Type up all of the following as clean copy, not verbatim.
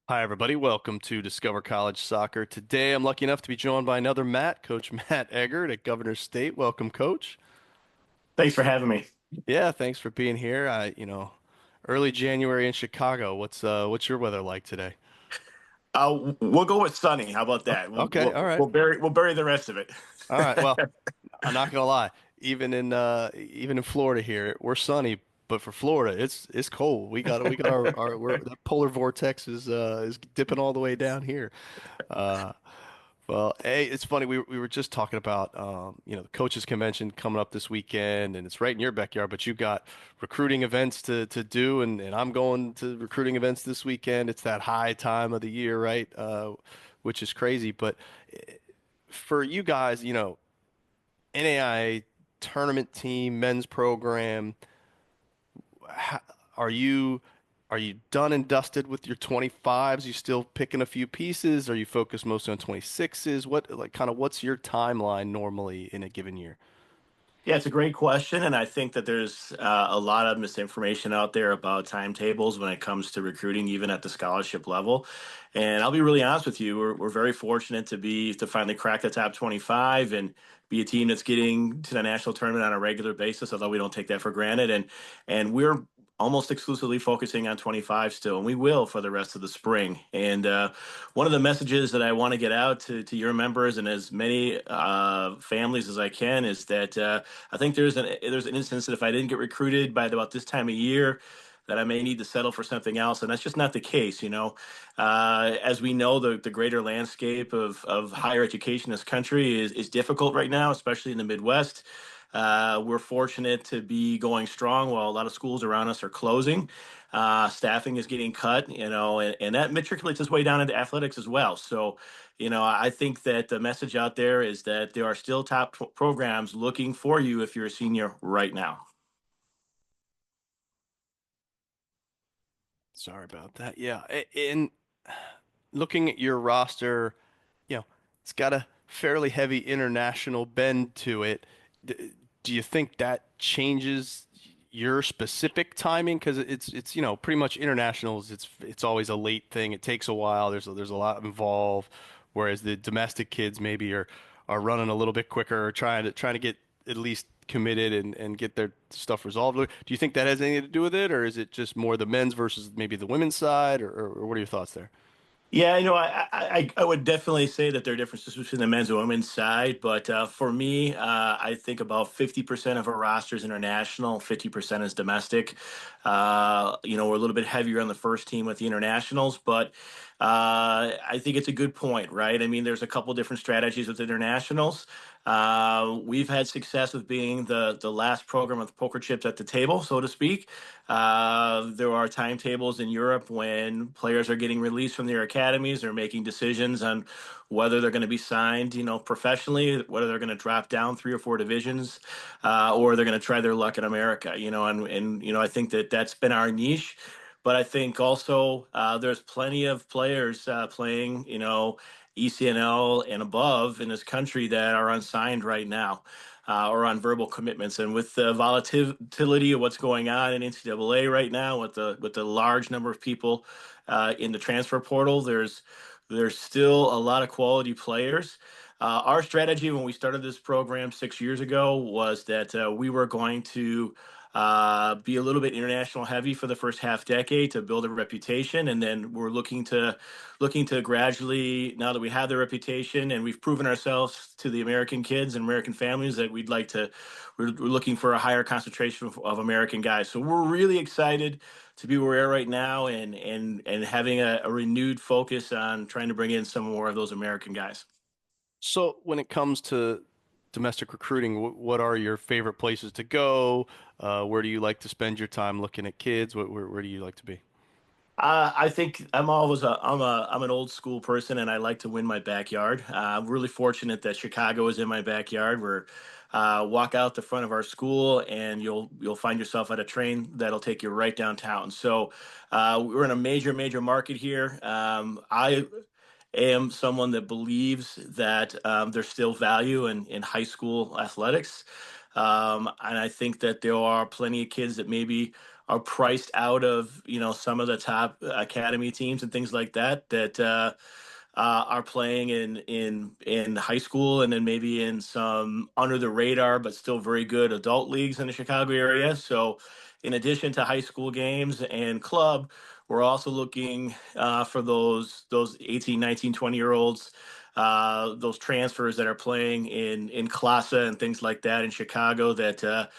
Hi, everybody. Welcome to Discover College Soccer. Today, I'm lucky enough to be joined by another Matt, Coach Matt Eggert at Governor State. Welcome, Coach. Thanks for having me. Yeah, thanks for being here. Early January in Chicago. What's your weather like today? We'll go with sunny. How about that? We'll Okay, all we'll, right, we'll bury we'll bury the rest of it. all right. Well, I'm not gonna lie. Even in Florida here, we're sunny, but for Florida, it's cold. We got that polar vortex is dipping all the way down here. Uh, Well, hey, it's funny. We were just talking about the coaches convention coming up this weekend, and it's right in your backyard. But you've got recruiting events to do, and I'm going to recruiting events this weekend. It's that high time of the year, right? Which is crazy. But for you guys, NAIA tournament team, men's program, ha- are you are you done and dusted with your 25s? You still picking a few pieces? Are you focused mostly on 26s? What's your timeline normally in a given year? Yeah, it's a great question, and I think that there's a lot of misinformation out there about timetables when it comes to recruiting, even at the scholarship level. And I'll be really honest with you, we're very fortunate to finally crack the top 25 and be a team that's getting to the national tournament on a regular basis, although we don't take that for granted. And we're almost exclusively focusing on 25 still, and we will for the rest of the spring. And one of the messages that I want to get out to your members and as many families as I can is that. I think there's an instance that if I didn't get recruited by about this time of year, that I may need to settle for something else, and that's just not the case. As we know, the greater landscape of higher education in this country is difficult right now, especially in the Midwest. We're fortunate to be going strong while a lot of schools around us are closing. Staffing is getting cut, and that matriculates its way down into athletics as well. So, I think that the message out there is that there are still top programs looking for you if you're a senior right now. Sorry about that. Yeah, in looking at your roster, it's got a fairly heavy international bend to it. Do you think that changes your specific timing? Because it's pretty much internationals. It's always a late thing. It takes a while. There's a lot involved. Whereas the domestic kids maybe are running a little bit quicker, or trying to get at least committed and get their stuff resolved. Do you think that has anything to do with it, or is it just more the men's versus maybe the women's side, or what are your thoughts there? Yeah, I would definitely say that there are differences between the men's and women's side, but for me, I think about 50% of our roster is international, 50% is domestic. We're a little bit heavier on the first team with the internationals, but I think it's a good point, right? I mean, there's a couple different strategies with internationals. We've had success with being the last program with poker chips at the table, so to speak. There are timetables in Europe when players are getting released from their academies. They're making decisions on whether they're going to be signed, professionally, whether they're going to drop down 3 or 4 divisions, or they're going to try their luck in America. I think that that's been our niche. But I think also there's plenty of players playing, ECNL and above in this country that are unsigned right now or on verbal commitments. And with the volatility of what's going on in NCAA right now, with the large number of people in the transfer portal, there's still a lot of quality players. Our strategy when we started this program 6 years ago was that we were going to be a little bit international heavy for the first half decade to build a reputation, and then we're looking to gradually, now that we have the reputation and we've proven ourselves to the American kids and American families, that we're looking for a higher concentration of American guys. So we're really excited to be where we are right now and having a renewed focus on trying to bring in some more of those American guys. So when it comes to domestic recruiting, what are your favorite places to go? Where do you like to spend your time looking at kids? Where do you like to be? I think I'm an old school person, and I like to win my backyard. I'm really fortunate that Chicago is in my backyard. Where walk out the front of our school, and you'll find yourself at a train that'll take you right downtown. So we're in a major market here. I am someone that believes that there's still value in high school athletics. And I think that there are plenty of kids that maybe are priced out of some of the top academy teams and things like that are playing in high school and then maybe in some under the radar but still very good adult leagues in the Chicago area. So, in addition to high school games and club, we're also looking for those 18, 19, 20-year olds, those transfers that are playing in Classa and things like that in Chicago that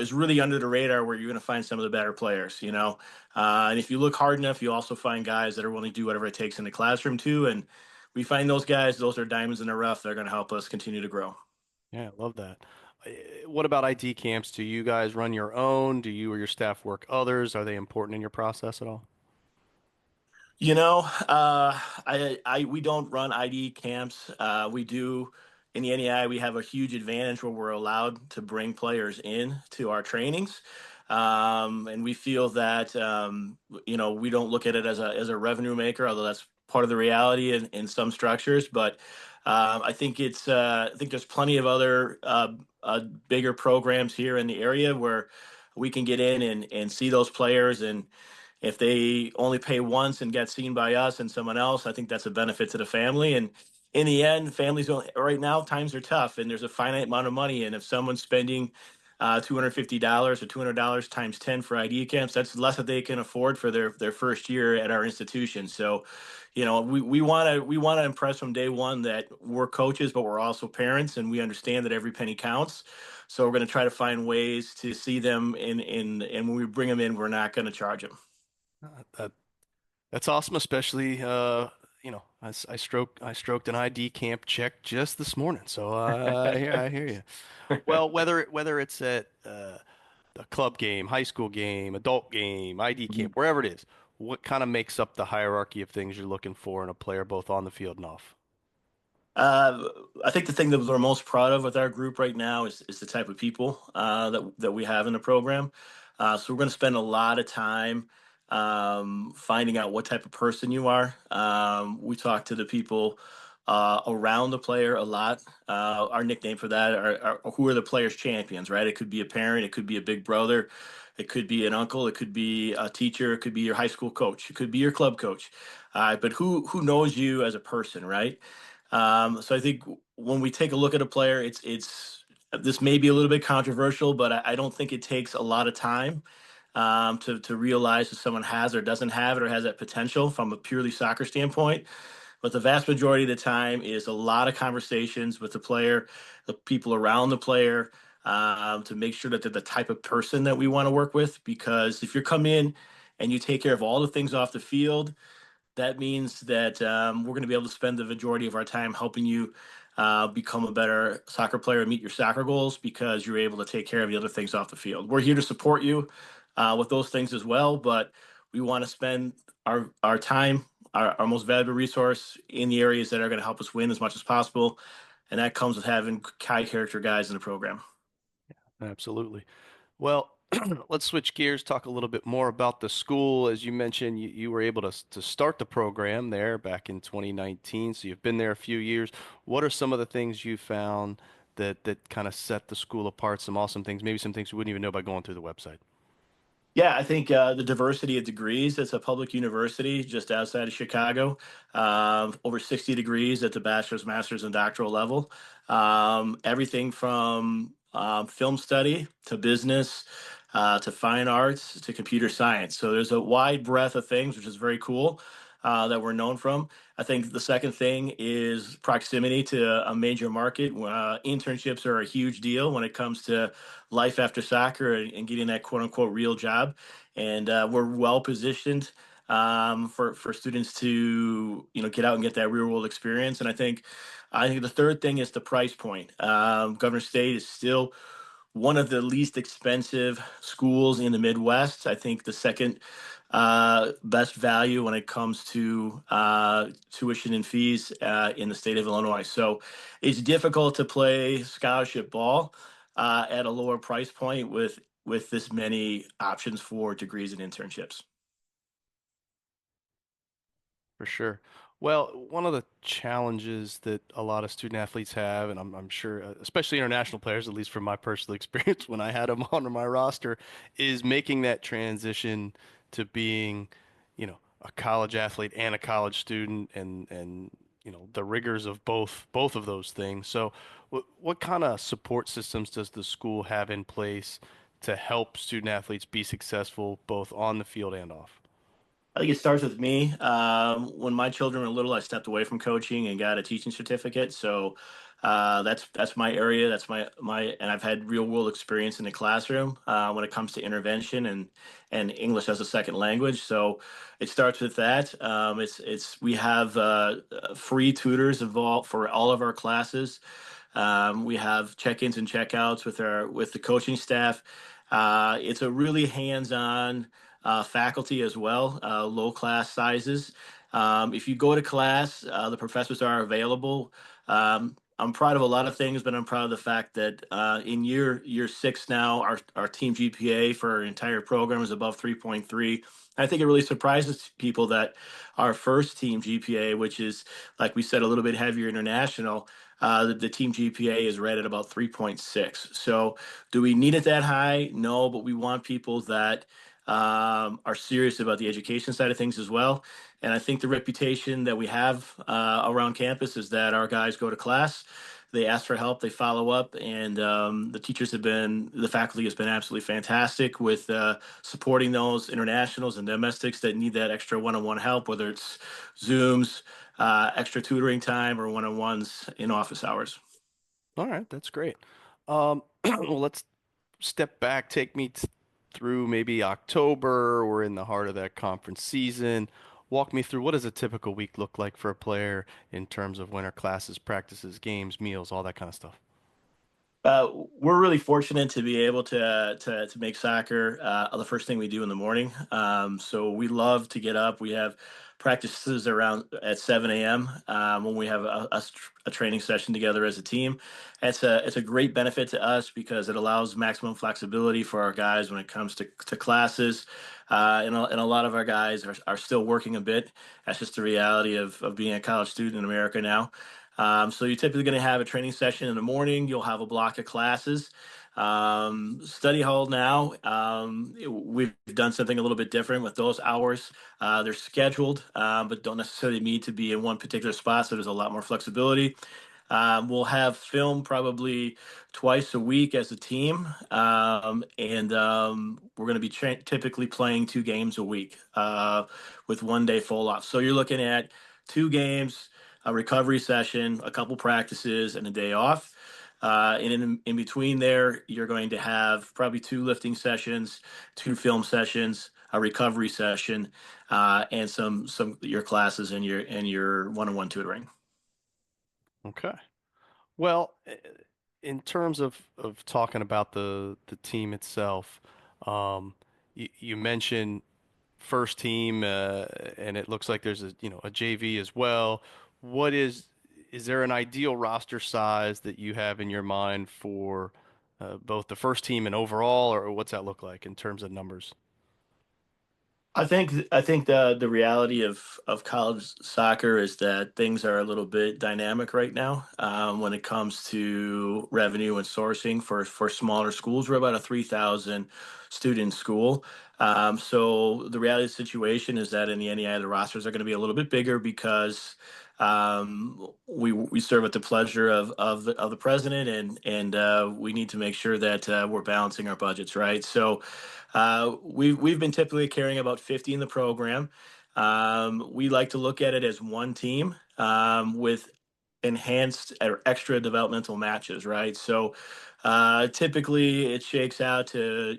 is really under the radar where you're going to find some of the better players. And if you look hard enough, you also find guys that are willing to do whatever it takes in the classroom too. And we find those guys; those are diamonds in the rough. They're going to help us continue to grow. Yeah, I love that. What about ID camps? Do you guys run your own? Do you or your staff work others? Are they important in your process at all? You know, we don't run ID camps. We do in the NEI. We have a huge advantage where we're allowed to bring players in to our trainings, and we feel that we don't look at it as a revenue maker, although that's part of the reality in some structures. But I think there's plenty of other bigger programs here in the area where we can get in and see those players and if they only pay once and get seen by us and someone else, I think that's a benefit to the family. And in the end, families don't, right now, times are tough and there's a finite amount of money. And if someone's spending $250 or $200 times 10 for ID camps, that's less that they can afford for their first year at our institution. So, we want to impress from day one that we're coaches, but we're also parents and we understand that every penny counts. So we're going to try to find ways to see them and when we bring them in, we're not going to charge them. That that's awesome, especially I stroked an ID camp check just this morning, so I hear you. Well, whether it's at a club game, high school game, adult game, ID camp, wherever it is, what kind of makes up the hierarchy of things you're looking for in a player, both on the field and off? Uh, I think the thing that we're most proud of with our group right now is the type of people that we have in the program. So we're going to spend a lot of time finding out what type of person you are. We talk to the people around the player a lot. Our nickname for that are who are the players' champions, right? It could be a parent, it could be a big brother, it could be an uncle, it could be a teacher, it could be your high school coach, it could be your club coach. But who knows you as a person, right? So I think when we take a look at a player, it's this may be a little bit controversial, but I don't think it takes a lot of time to realize if someone has or doesn't have it or has that potential from a purely soccer standpoint. But the vast majority of the time is a lot of conversations with the player, the people around the player, to make sure that they're the type of person that we want to work with. Because if you come in and you take care of all the things off the field, that means that we're going to be able to spend the majority of our time helping you become a better soccer player and meet your soccer goals because you're able to take care of the other things off the field. We're here to support you with those things as well, but we want to spend our time, our most valuable resource in the areas that are going to help us win as much as possible. And that comes with having high character guys in the program. Absolutely. Well, let's switch gears, talk a little bit more about the school. As you mentioned, you were able to start the program there back in 2019, so you've been there a few years. What are some of the things you found that kind of set the school apart? Some awesome things, maybe some things you wouldn't even know by going through the website. Yeah, I think the diversity of degrees. It's a public university just outside of Chicago. Over 60 degrees at the bachelor's, master's, and doctoral level. Everything from film study to business to fine arts to computer science. So there's a wide breadth of things, which is very cool that we're known from. I think the second thing is proximity to a major market. Internships are a huge deal when it comes to life after soccer and getting that quote unquote real job. And we're well positioned for students to get out and get that real world experience. And I think the third thing is the price point. Governor State is still one of the least expensive schools in the Midwest. I think the second best value when it comes to tuition and fees in the state of Illinois. So it's difficult to play scholarship ball at a lower price point with this many options for degrees and internships. For sure. Well, one of the challenges that a lot of student athletes have, and I'm sure, especially international players, at least from my personal experience when I had them on my roster, is making that transition to being, a college athlete and a college student, and the rigors of both of those things. So, what kind of support systems does the school have in place to help student athletes be successful both on the field and off? I think it starts with me. When my children were little, I stepped away from coaching and got a teaching certificate. So that's my area. That's and I've had real world experience in the classroom when it comes to intervention and English as a second language. So it starts with that. It's we have free tutors involved for all of our classes. We have check-ins and check-outs with the coaching staff. It's a really hands-on faculty as well, low class sizes. If you go to class, the professors are available. I'm proud of a lot of things, but I'm proud of the fact that in year six now, our team GPA for our entire program is above 3.3. I think it really surprises people that our first team GPA, which is, like we said, a little bit heavier international, the team GPA is right at about 3.6. So, do we need it that high? No, but we want people that are serious about the education side of things as well. And I think the reputation that we have around campus is that our guys go to class, they ask for help, they follow up, and the faculty has been absolutely fantastic with supporting those internationals and domestics that need that extra one-on-one help, whether it's Zooms, extra tutoring time, or one-on-ones in office hours. All right, that's great. Well, let's step back, take me through maybe October. We're in the heart of that conference season. Walk me through what does a typical week look like for a player in terms of winter classes, practices, games, meals, all that kind of stuff. We're really fortunate to be able to make soccer the first thing we do in the morning. So we love to get up. We have practices around at 7 a.m. When we have a training session together as a team. It's a great benefit to us because it allows maximum flexibility for our guys when it comes to classes. And a lot of our guys are still working a bit. That's just the reality of being a college student in America now. So you're typically going to have a training session in the morning. You'll have a block of classes. Study hall now, we've done something a little bit different with those hours. They're scheduled, but don't necessarily need to be in one particular spot. So there's a lot more flexibility. We'll have film probably twice a week as a team, and we're going to be typically playing 2 games a week with 1 day full off. So you're looking at 2 games, a recovery session, a couple practices, and a day off. And in between there, you're going to have probably 2 lifting sessions, 2 film sessions, a recovery session, and some your classes and your one-on-one tutoring. Okay. Well, in terms of talking about the team itself, you mentioned first team, and it looks like there's a JV as well. What is there an ideal roster size that you have in your mind for both the first team and overall, or what's that look like in terms of numbers? I think the reality of college soccer is that things are a little bit dynamic right now when it comes to revenue and sourcing for smaller schools. We're about a 3,000 student school. So the reality of the situation is that in the NAIA, the rosters are going to be a little bit bigger because we serve at the pleasure of the president, and we need to make sure that we're balancing our budgets, right? So we've been typically carrying about 50 in the program. We like to look at it as one team with enhanced or extra developmental matches, right? So typically it shakes out to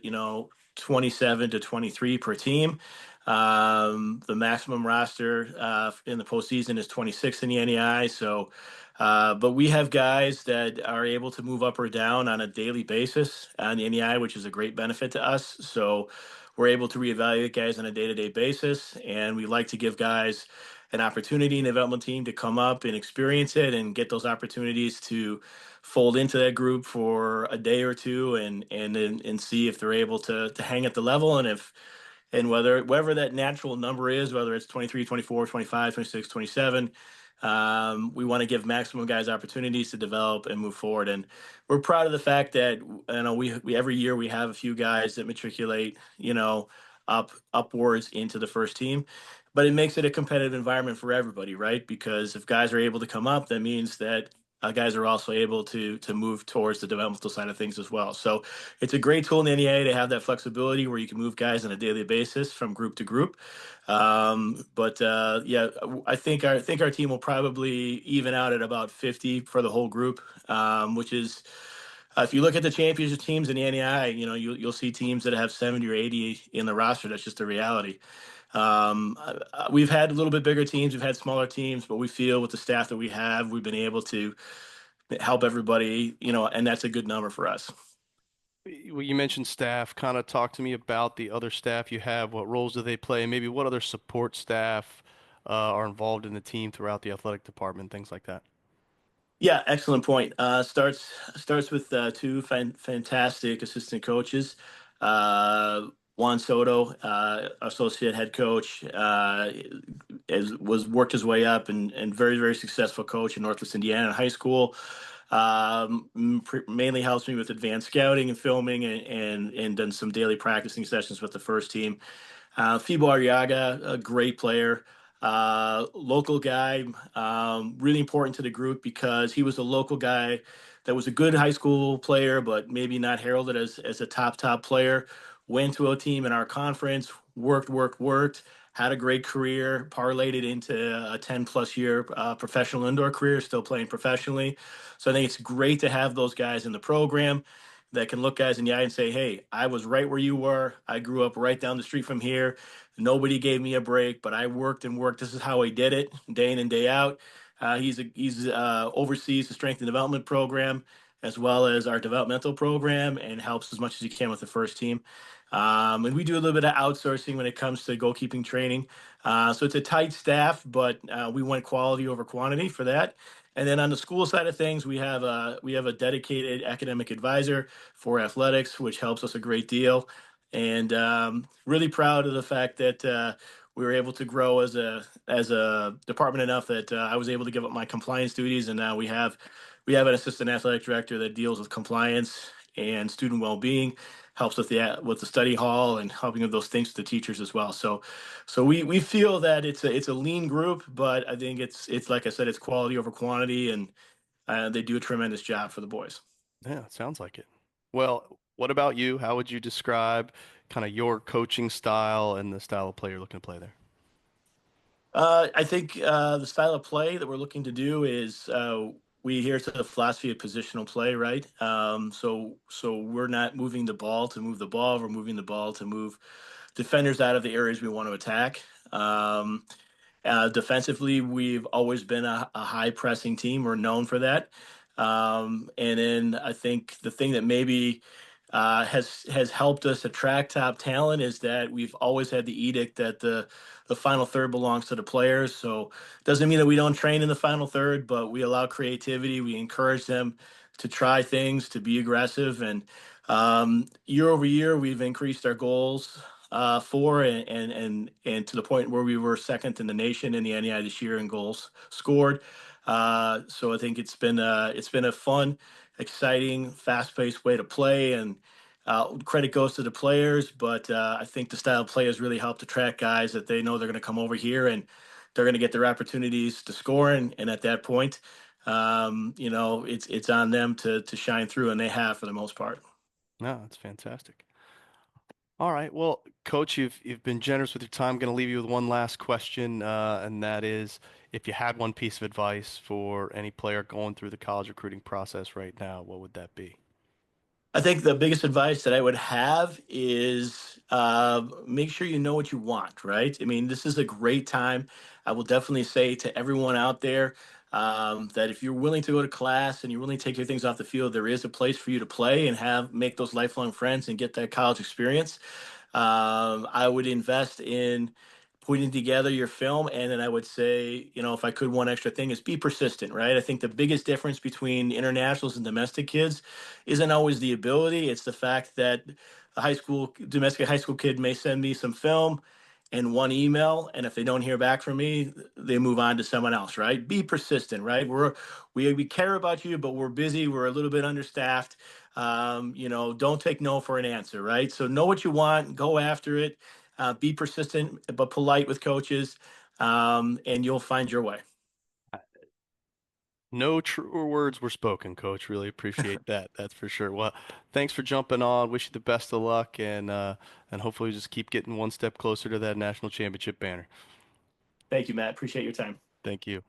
27 to 23 per team. The maximum roster in the postseason is 26 in the NEI. So, but we have guys that are able to move up or down on a daily basis on the NEI, which is a great benefit to us. So, we're able to reevaluate guys on a day-to-day basis, and we like to give guys an opportunity in the development team to come up and experience it and get those opportunities to fold into that group for a day or two and see if they're able to hang at the level, and And whatever that natural number is, whether it's 23, 24, 25, 26, 27, we want to give maximum guys opportunities to develop and move forward. And we're proud of the fact that we every year we have a few guys that matriculate, upwards into the first team. But it makes it a competitive environment for everybody, right? Because if guys are able to come up, that means that guys are also able to move towards the developmental side of things as well. So it's a great tool in the NAIA to have that flexibility where you can move guys on a daily basis from group to group. But yeah, I think our team will probably even out at about 50 for the whole group, which is if you look at the championship teams in the NAI, you'll see teams that have 70 or 80 in the roster. That's just the reality. We've had a little bit bigger teams, we've had smaller teams, but we feel with the staff that we have, we've been able to help everybody, and that's a good number for us. Well, you mentioned staff. Kind of talk to me about the other staff you have. What roles do they play? Maybe what other support staff are involved in the team throughout the athletic department, things like that. Yeah, excellent point. Starts with two fantastic assistant coaches. Juan Soto, associate head coach, was worked his way up and very very successful coach in Northwest Indiana in high school. Mainly helps me with advanced scouting and filming and done some daily practicing sessions with the first team. Fibo Arriaga, a great player, local guy, really important to the group because he was a local guy that was a good high school player, but maybe not heralded as a top player. Went to a team in our conference, worked, had a great career, parlayed it into a 10-plus year professional indoor career, still playing professionally. So I think it's great to have those guys in the program that can look guys in the eye and say, hey, I was right where you were. I grew up right down the street from here. Nobody gave me a break, but I worked and worked. This is how I did it, day in and day out. He's oversees the strength and development program as well as our developmental program and helps as much as he can with the first team. And we do a little bit of outsourcing when it comes to goalkeeping training. So it's a tight staff, but we want quality over quantity for that. And then on the school side of things, we have a dedicated academic advisor for athletics, which helps us a great deal. And really proud of the fact that we were able to grow as a department enough that I was able to give up my compliance duties, and now we have an assistant athletic director that deals with compliance and student well-being, helps with the study hall and helping with those things to the teachers as well. So we feel that it's a lean group, but I think it's like I said, it's quality over quantity, and they do a tremendous job for the boys. Yeah, it sounds like it. Well, what about you? How would you describe kind of your coaching style and the style of play you're looking to play there? I think the style of play that we're looking to do is we adhere to the philosophy of positional play, right? So we're not moving the ball to move the ball. We're moving the ball to move defenders out of the areas we want to attack. Defensively, we've always been a high pressing team. We're known for that. And then I think the thing that maybe has helped us attract top talent is that we've always had the edict that the final third belongs to the players. So it doesn't mean that we don't train in the final third, but we allow creativity. We encourage them to try things, to be aggressive, and year over year we've increased our goals for and to the point where we were second in the nation in the NEI this year in goals scored. So I think it's been a fun, exciting, fast-paced way to play, and credit goes to the players. But I think the style of play has really helped attract guys that they know they're going to come over here and they're going to get their opportunities to score, and at that point, it's on them to shine through, and they have for the most part. No, that's fantastic. All right. Well, Coach, you've been generous with your time. I'm going to leave you with one last question, and that is, if you had one piece of advice for any player going through the college recruiting process right now, what would that be? I think the biggest advice that I would have is make sure you know what you want, right? I mean, this is a great time. I will definitely say to everyone out there that if you're willing to go to class and you're willing to take your things off the field, there is a place for you to play and make those lifelong friends and get that college experience. I would invest in putting together your film. And then I would say, if I could, one extra thing is be persistent, right? I think the biggest difference between internationals and domestic kids isn't always the ability, it's the fact that a high school domestic high school kid may send me some film and one email, and if they don't hear back from me, they move on to someone else. Right? Be persistent. Right? We care about you, but we're busy. We're a little bit understaffed. Don't take no for an answer. Right? So know what you want. Go after it. Be persistent but polite with coaches, and you'll find your way. No truer words were spoken, Coach. Really appreciate that. That's for sure. Well, thanks for jumping on. Wish you the best of luck, and hopefully just keep getting one step closer to that national championship banner. Thank you, Matt. Appreciate your time. Thank you.